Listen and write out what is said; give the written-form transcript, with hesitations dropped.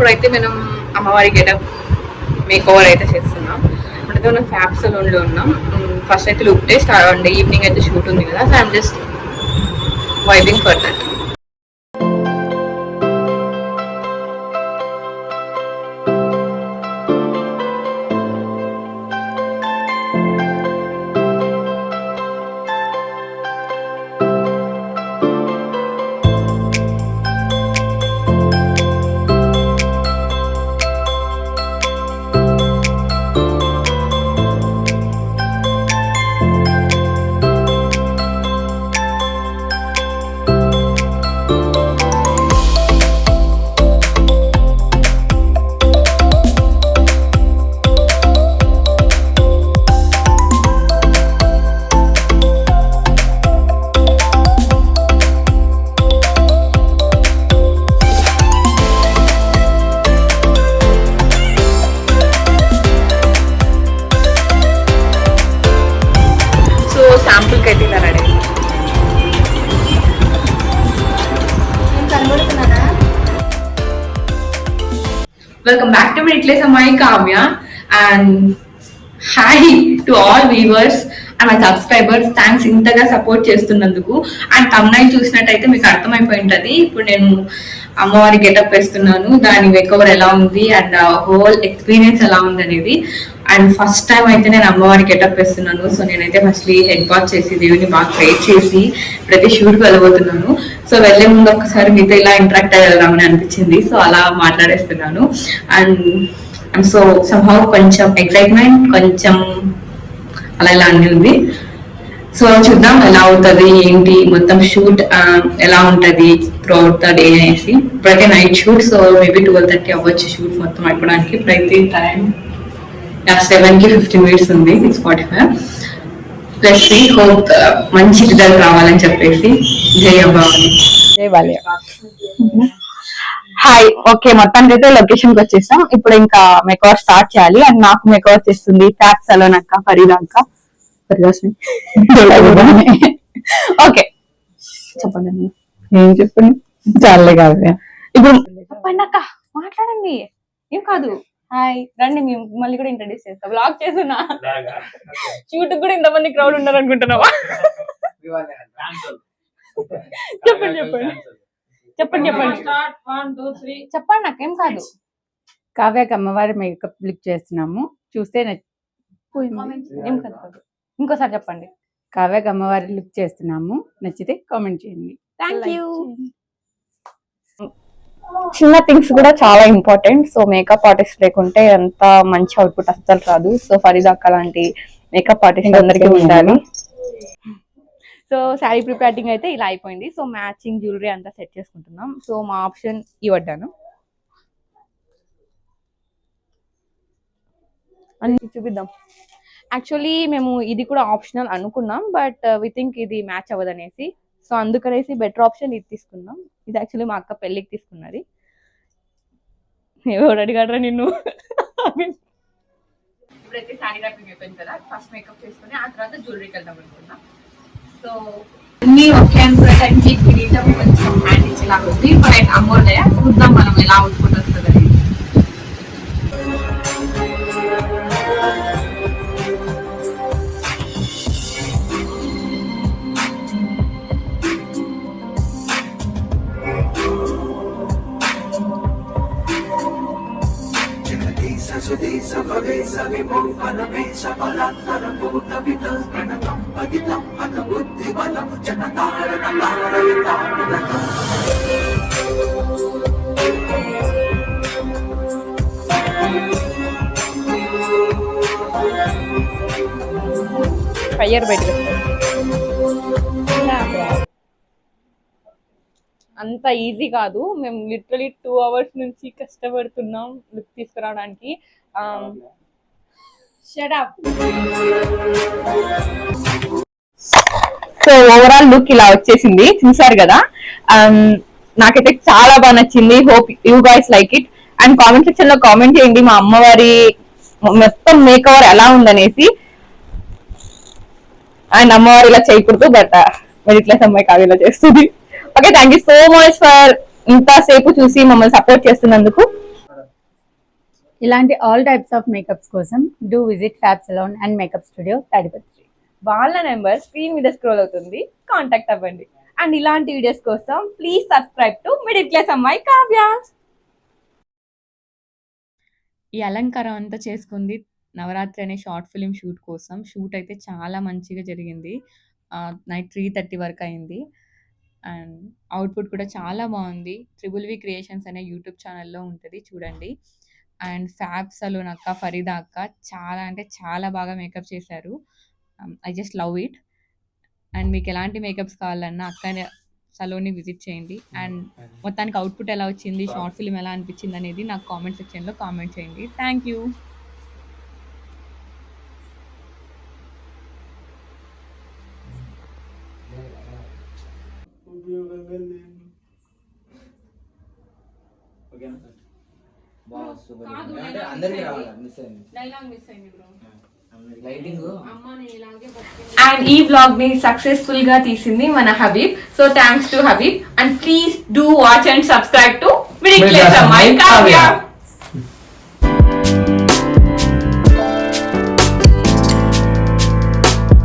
ఇప్పుడైతే మనం అమ్మవారి గెటప్ మేక్ ఓవర్ అయితే చేస్తున్నాం. అంటే మనం ఫ్యాబ్ సలూన్లో ఉన్నాం. ఫస్ట్ అయితే లుక్ టెస్ట్, అండ్ ఈవినింగ్ అయితే షూట్ ఉంది కదా, so I'm just vibing for that. శాంపుల్కి అయితే ఇలా ready. Welcome back to my ఇట్లేస్ అమ్మాయి Kavya, and hi to all viewers and my subscribers. Thanks ఇంతగా సపోర్ట్ చేస్తున్నందుకు. అండ్ థంబ్నైల్ చూసినట్టయితే మీకు అర్థమైపోయి ఉంటుంది, ఇప్పుడు నేను అమ్మవారి గెటప్ వేస్తున్నాను, దాని మేకోవర్ ఎలా ఉంది అండ్ హోల్ ఎక్స్పీరియన్స్ ఎలా ఉంది అనేది. అండ్ ఫస్ట్ టైం అయితే నేను అమ్మవారి గెటప్ వేస్తున్నాను. సో నేనైతే ఫస్ట్లీ హెడ్ బాత్ చేసి దేవుని బాగా ప్రేర్ చేసి ఇప్పుడైతే షూట్కి వెళ్ళబోతున్నాను. సో వెళ్లే ముందు ఒక్కసారి మీతో ఇలా ఇంటరాక్ట్ అయ్యి వెళ్దామని అనిపించింది, సో అలా మాట్లాడేస్తున్నాను. అండ్ సో సమ్హౌ కొంచెం ఎక్సైట్మెంట్, కొంచెం అలా ఇలా అన్ని ఉంది. సో చూద్దాం ఎలా అవుతుంది ఏంటి, మొత్తం షూట్ ఎలా ఉంటుంది త్రూఅవుట్ ద డే అనేసి. ఇప్పుడైతే నైట్ షూట్, సో మేబీ 12:30 అవ్వచ్చు షూట్ మొత్తం అయిపోవడానికి. ఇప్పుడైతే టైం 7కి 15 minutes ఉంది, 6:45. ప్లస్ హోప్ మంచి రిజల్ట్ రావాలని చెప్పేసి జై అబ్బాయి జై బాలయ్య. హాయ్, ఓకే, మొత్తానికి అయితే లొకేషన్ కి వచ్చేసాం. ఇప్పుడు ఇంకా మేకవర్ స్టార్ట్ చేయాలి. అండ్ నాకు మేకవర్ చేస్తుంది ఫ్యాబ్ సలూన్ అక్క ఫరీదా అక్క. ఓకే చెప్పండి, ఏం చెప్పండి, చాలే కాదు ఇప్పుడు చెప్పండి అక్క, మాట్లాడండి. ఏం కాదు, హాయ్ రండి, మేము మళ్ళీ కూడా ఇంట్రడ్యూస్ చేస్తాం. బ్లాగ్ చేస్తున్నా, షూట్ కూడా ఇంతమంది క్రౌడ్ ఉన్నారు అనుకుంటున్నావా? చెప్పండి చెప్పండి చెప్పండి చెప్పండి చెప్పండి నాకేం కాదు. కావ్యకి అమ్మవారి మేకప్ లుక్ చేస్తున్నాము, చూస్తే ఏం కాదు. ఇంకోసారి చెప్పండి. కావ్యకి అమ్మవారి లుక్ చేస్తున్నాము, నచ్చితే కామెంట్ చేయండి. Thank you. చిన్న థింగ్స్ కూడా చాలా ఇంపార్టెంట్. సో మేకప్ ఆర్టిస్ట్ లేకుంటే ఎంత మంచి అవుట్పుట్ అస్సలు రాదు. సో ఫరీదాక్క లాంటి మేకప్ ఆర్టిస్ట్ అందరికీ ఉండాలి. సో శారీ ప్రిపేరింగ్ అయితే ఇలా అయిపోయింది. సో మ్యాచింగ్ జ్యువెలరీ అంతా సెట్ చేసుకుంటున్నాం. సో మా ఆప్షన్ ఇవ్వడ్డాను అన్ని చూపిద్దాం. యాక్చువల్లీ మేము ఇది కూడా ఆప్షనల్ అనుకున్నాం, బట్ వి థింక్ ఇది మ్యాచ్ అవ్వదనేసి, సో అందుకనేసి బెటర్ ఆప్షన్ ఇది తీసుకున్నాం. ఇది యాక్చువల్లీ మా అక్క పెళ్ళికి తీసుకున్నది. ఎవరు అడిగాడరా నిన్ను? ఇప్పుడైతే శారీ ర్యాపింగ్ అయిపోయింది కదా, ఫస్ట్ మేకప్ చేసుకుని ఆ తర్వాత జ్యువెలరీకి వెళ్దాం అనుకున్నా. సో అన్ని ఓకే అనుకునే టైంకి కిరీటం కొంచెం హ్యాండ్ ఇచ్చేలాగా ఉంది. బట్ అమ్మోదయ చూద్దాం మనం ఎలా అవుట్పుట్ వస్తుంది అని. ఫైర్ బయటకు అంత ఈజీ కాదు. మేము లిటరలీ 2 hours నుంచి కష్టపడుతున్నాం లుక్ తీసుకురావడానికి. సో ఓవరాల్ లుక్ ఇలా వచ్చేసింది, చూసారు కదా. నాకైతే చాలా బాగా నచ్చింది. Hope you guys like it. And comment section లో కామెంట్ చేయండి మా అమ్మవారి మొత్తం మేకవర్ ఎలా ఉందనేసి. అండ్ అమ్మవారు ఇలా చేయకూడదు, బట్ మెడిక్లెస్ అమ్మాయి కాదు ఇలా చేస్తుంది. Okay, thank you so much for ఇంతసేపు చూసి మమ్మల్ని సపోర్ట్ చేస్తున్నందుకు. ఇలాంటి ఆల్ టైప్స్ ఆఫ్ మేకప్స్ కోసం do visit fab salon and makeup studio Tadipatri. వాళ్ళ నెంబర్ స్క్రీన్ మీద స్క్రోల్ అవుతుంది, కాంటాక్ట్ అవ్వండి. అండ్ ఇలాంటి వీడియోస్ కోసం please subscribe to middle class అమ్మాయి కావ్య. ఈ అలంకారం అంతా చేసుకుంది నవరాత్రి అనే షార్ట్ ఫిలిం షూట్ కోసం. షూట్ అయితే చాలా మంచిగా జరిగింది. నైట్ 3:30 వరకు అయింది. అండ్ అవుట్పుట్ కూడా చాలా బాగుంది. ట్రిపుల్ వి క్రియేషన్స్ అనే యూట్యూబ్ ఛానల్లో ఉంటుంది, చూడండి. అండ్ ఫ్యాబ్ సలూన్ అక్క, ఫరీదా అక్క చాలా అంటే చాలా బాగా మేకప్ చేశారు. I just love it. And మీకు ఎలాంటి మేకప్స్ కావాలన్నా అక్క సలూన్ని విజిట్ చేయండి. అండ్ మొత్తానికి అవుట్పుట్ ఎలా వచ్చింది, షార్ట్ ఫిల్మ్ ఎలా అనిపించింది అనేది నాకు కామెంట్ సెక్షన్లో కామెంట్ చేయండి. Thank you. అండ్ ఈ వ్లాగ్ ని సక్సెస్ఫుల్ గా తీసింది మన Habib. So thanks to Habib. And please do watch and subscribe to middle class అమ్మాయి కావ్య.